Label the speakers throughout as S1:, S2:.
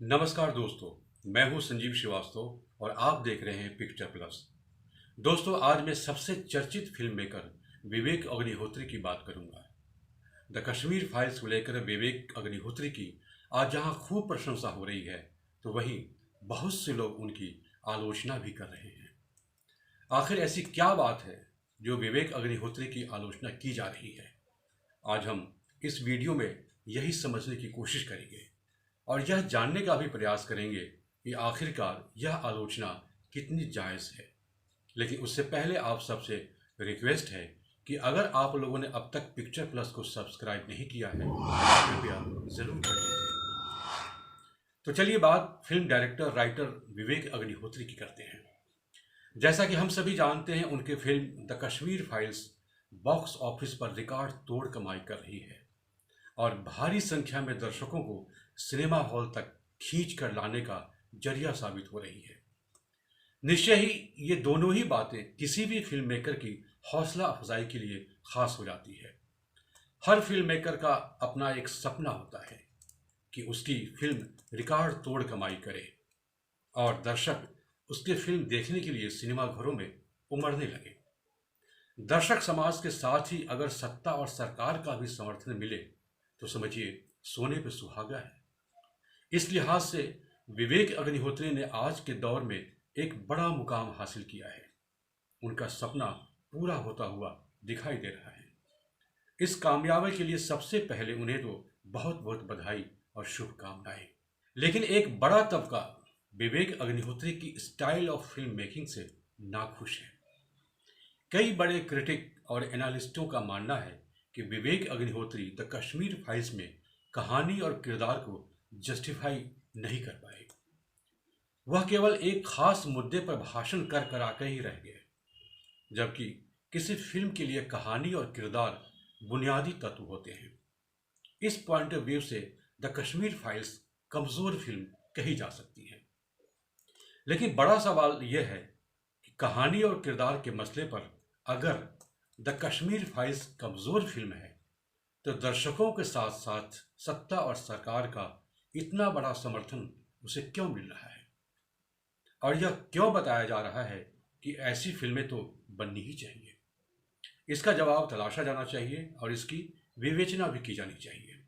S1: नमस्कार दोस्तों, मैं हूं संजीव श्रीवास्तव और आप देख रहे हैं पिक्चर प्लस। दोस्तों, आज मैं सबसे चर्चित फिल्म मेकर विवेक अग्निहोत्री की बात करूंगा। द कश्मीर फाइल्स को लेकर विवेक अग्निहोत्री की आज जहां खूब प्रशंसा हो रही है, तो वहीं बहुत से लोग उनकी आलोचना भी कर रहे हैं। आखिर ऐसी क्या बात है जो विवेक अग्निहोत्री की आलोचना की जा रही है? आज हम इस वीडियो में यही समझने की कोशिश करेंगे और यह जानने का भी प्रयास करेंगे कि आखिरकार यह आलोचना कितनी जायज़ है। लेकिन उससे पहले आप सबसे रिक्वेस्ट है कि अगर आप लोगों ने अब तक पिक्चर प्लस को सब्सक्राइब नहीं किया है तो कृपया ज़रूर कर लीजिए। तो चलिए बात film director writer Vivek Agnihotri की करते हैं। जैसा कि हम सभी जानते हैं, उनके film the Kashmir files box office पर रिकॉर्ड तोड़ कमाई कर रही है और भारी संख्या में दर्शकों को सिनेमा हॉल तक खींच कर लाने का जरिया साबित हो रही है। निश्चय ही ये दोनों ही बातें किसी भी फिल्म मेकर की हौसला अफजाई के लिए खास हो जाती है। हर फिल्म मेकर का अपना एक सपना होता है कि उसकी फिल्म रिकॉर्ड तोड़ कमाई करे और दर्शक उसकी फिल्म देखने के लिए सिनेमा घरों में उमड़ने लगे। दर्शक समाज के साथ ही अगर सत्ता और सरकार का भी समर्थन मिले तो समझिए सोने पे सुहागा है। इस लिहाज से विवेक अग्निहोत्री ने आज के दौर में एक बड़ा मुकाम हासिल किया है। उनका सपना पूरा होता हुआ दिखाई दे रहा है। इस कामयाबी के लिए सबसे पहले उन्हें तो बहुत बहुत बधाई और शुभकामनाएं। लेकिन एक बड़ा तबका विवेक अग्निहोत्री की स्टाइल ऑफ फिल्म मेकिंग से नाखुश है। कई बड़े क्रिटिक और एनालिस्टों का मानना है कि विवेक अग्निहोत्री द कश्मीर फाइल्स में कहानी और किरदार को जस्टिफाई नहीं कर पाए। वह केवल एक खास मुद्दे पर भाषण कर कर आकर ही रह गए, जबकि किसी फिल्म के लिए कहानी और किरदार बुनियादी तत्व होते हैं। इस पॉइंट ऑफ व्यू से द कश्मीर फाइल्स कमजोर फिल्म कही जा सकती है। लेकिन बड़ा सवाल यह है कि कहानी और किरदार के मसले पर अगर द कश्मीर फाइल्स कमजोर फिल्म है तो दर्शकों के साथ साथ सत्ता और सरकार का इतना बड़ा समर्थन उसे क्यों मिल रहा है और यह क्यों बताया जा रहा है कि ऐसी फिल्में तो बननी ही चाहिए। इसका जवाब तलाशा जाना चाहिए और इसकी विवेचना भी की जानी चाहिए।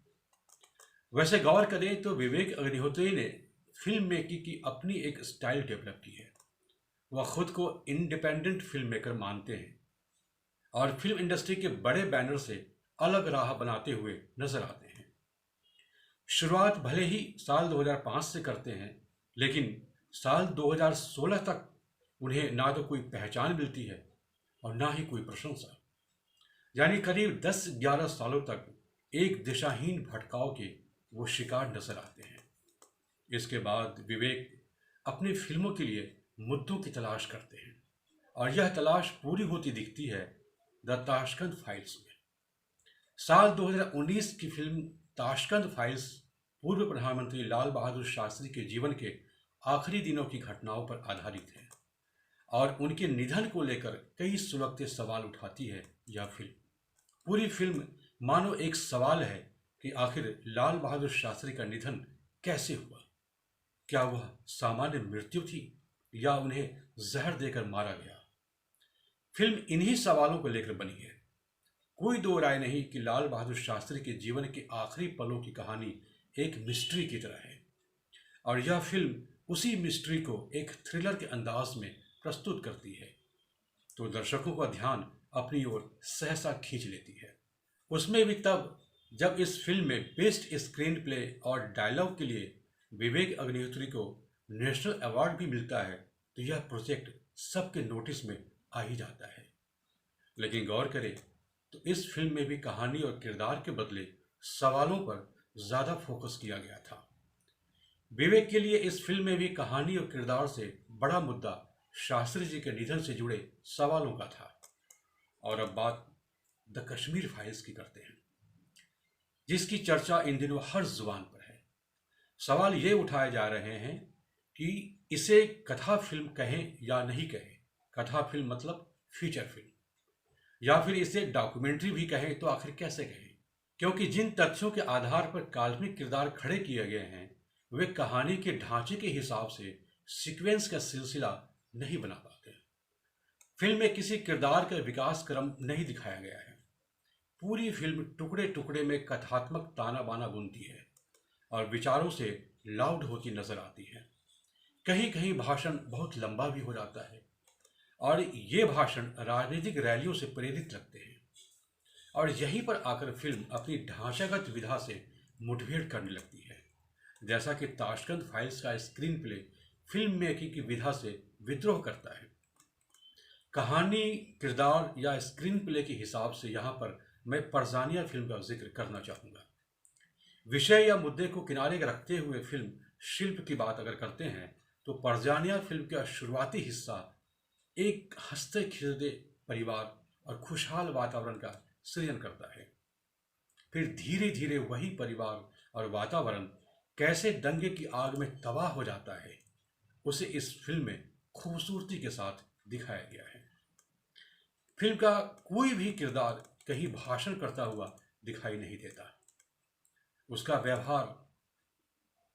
S1: वैसे गौर करें तो विवेक अग्निहोत्री ने फिल्म मेकिंग की अपनी एक स्टाइल डेवलप की है। वह खुद को इंडिपेंडेंट फिल्म मेकर मानते हैं और फिल्म इंडस्ट्री के बड़े बैनर से अलग राह बनाते हुए नजर आते हैं। शुरुआत भले ही साल 2005 से करते हैं, लेकिन साल 2016 तक उन्हें ना तो कोई पहचान मिलती है और ना ही कोई प्रशंसा। यानी करीब 10-11 सालों तक एक दिशाहीन भटकाव के वो शिकार नजर आते हैं। इसके बाद विवेक अपनी फिल्मों के लिए मुद्दों की तलाश करते हैं और यह तलाश पूरी होती दिखती है द ताशकंद फाइल्स में। साल 2019 की फिल्म ताशकंद फाइल्स पूर्व प्रधानमंत्री लाल बहादुर शास्त्री के जीवन के आखिरी दिनों की घटनाओं पर आधारित है और उनके निधन को लेकर कई सुलगते सवाल उठाती है यह फिल्म। पूरी फिल्म मानो एक सवाल है कि आखिर लाल बहादुर शास्त्री का निधन कैसे हुआ। क्या वह सामान्य मृत्यु थी या उन्हें जहर देकर मारा गया? फिल्म इन्हीं सवालों को लेकर बनी है। कोई दो राय नहीं कि लाल बहादुर शास्त्री के जीवन के आखिरी पलों की कहानी एक मिस्ट्री की तरह है और यह फिल्म उसी मिस्ट्री को एक थ्रिलर के अंदाज में प्रस्तुत करती है, तो दर्शकों का ध्यान अपनी ओर सहसा खींच लेती है। उसमें भी तब जब इस फिल्म में बेस्ट स्क्रीन प्ले और डायलॉग के लिए विवेक अग्निहोत्री को नेशनल अवार्ड भी मिलता है, तो यह प्रोजेक्ट सबके नोटिस में आ ही जाता है। लेकिन गौर करें तो इस फिल्म में भी कहानी और किरदार के बदले सवालों पर ज्यादा फोकस किया गया था। विवेक के लिए इस फिल्म में भी कहानी और किरदार से बड़ा मुद्दा शास्त्री जी के निधन से जुड़े सवालों का था। और अब बात द कश्मीर फाइल्स की करते हैं, जिसकी चर्चा इन दिनों हर जुबान पर है। सवाल ये उठाए जा रहे हैं कि इसे कथा फिल्म कहें या नहीं कहें। कथा फिल्म मतलब फीचर फिल्म, या फिर इसे डॉक्यूमेंट्री भी कहें तो आखिर कैसे कहें? क्योंकि जिन तथ्यों के आधार पर काल्पनिक किरदार खड़े किए गए हैं वे कहानी के ढांचे के हिसाब से सीक्वेंस का सिलसिला नहीं बना पाते। फिल्म में किसी किरदार का विकास क्रम नहीं दिखाया गया है। पूरी फिल्म टुकड़े टुकड़े में कथात्मक ताना बाना बुनती है और विचारों से लाउड होती नजर आती है। कहीं कहीं भाषण बहुत लंबा भी हो जाता है और ये भाषण राजनीतिक रैलियों से प्रेरित लगते हैं और यहीं पर आकर फिल्म अपनी ढांचागत विधा से मुठभेड़ करने लगती है। जैसा कि ताशकंद फाइल्स का स्क्रीन प्ले फिल्म मेकिंग की विधा से विद्रोह करता है। कहानी, किरदार या स्क्रीन प्ले के हिसाब से यहाँ पर मैं परजानिया फिल्म का जिक्र करना चाहूँगा। विषय या मुद्दे को किनारे रखते हुए फिल्म शिल्प की बात अगर करते हैं तो परजानिया फिल्म का शुरुआती हिस्सा एक हंसते खिलते परिवार और खुशहाल वातावरण का सृजन करता है। फिर धीरे धीरे वही परिवार और वातावरण कैसे दंगे की आग में तबाह हो जाता है, उसे इस फिल्म में खूबसूरती के साथ दिखाया गया है। फिल्म का कोई भी किरदार कहीं भाषण करता हुआ दिखाई नहीं देता। उसका व्यवहार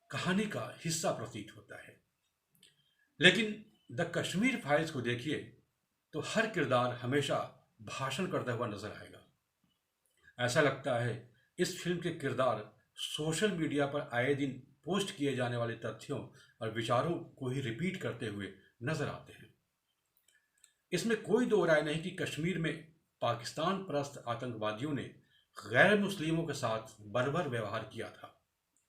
S1: कहानी का हिस्सा प्रतीत होता है। लेकिन द कश्मीर फाइल्स को देखिए तो हर किरदार हमेशा भाषण करता हुआ नजर आएगा। ऐसा लगता है इस फिल्म के किरदार सोशल मीडिया पर आए दिन पोस्ट किए जाने वाले तथ्यों और विचारों को ही रिपीट करते हुए नजर आते हैं। इसमें कोई दो राय नहीं कि कश्मीर में पाकिस्तान परस्त आतंकवादियों ने गैर मुस्लिमों के साथ बर्बर व्यवहार किया था,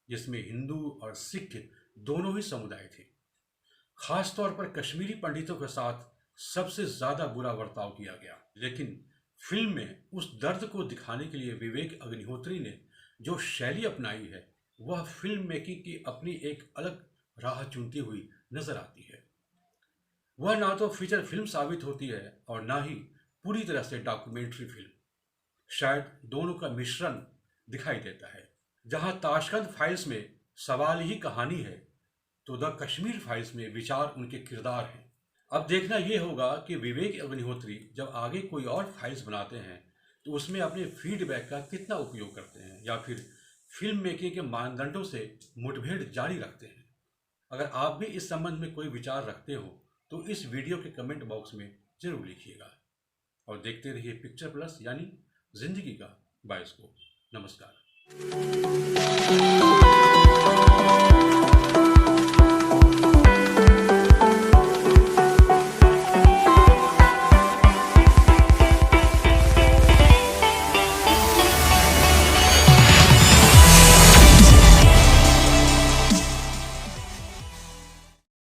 S1: जिसमें हिंदू और सिख दोनों ही समुदाय थे। खासतौर पर कश्मीरी पंडितों के साथ सबसे ज्यादा बुरा बर्ताव किया गया। लेकिन फिल्म में उस दर्द को दिखाने के लिए विवेक अग्निहोत्री ने जो शैली अपनाई है वह फिल्म मेकिंग की अपनी एक अलग राह चुनती हुई नजर आती है। वह ना तो फीचर फिल्म साबित होती है और ना ही पूरी तरह से डॉक्यूमेंट्री फिल्म। शायद दोनों का मिश्रण दिखाई देता है। जहां ताशकंद फाइल्स में सवाल ही कहानी है तो द कश्मीर फाइल्स में विचार उनके किरदार हैं। अब देखना यह होगा कि विवेक अग्निहोत्री जब आगे कोई और फाइल्स बनाते हैं तो उसमें अपने फीडबैक का कितना उपयोग करते हैं या फिर फिल्म मेकिंग के मानदंडों से मुठभेड़ जारी रखते हैं। अगर आप भी इस संबंध में कोई विचार रखते हो तो इस वीडियो के कमेंट बॉक्स में जरूर लिखिएगा और देखते रहिए पिक्चर प्लस यानी जिंदगी का बायोस्कोप। नमस्कार।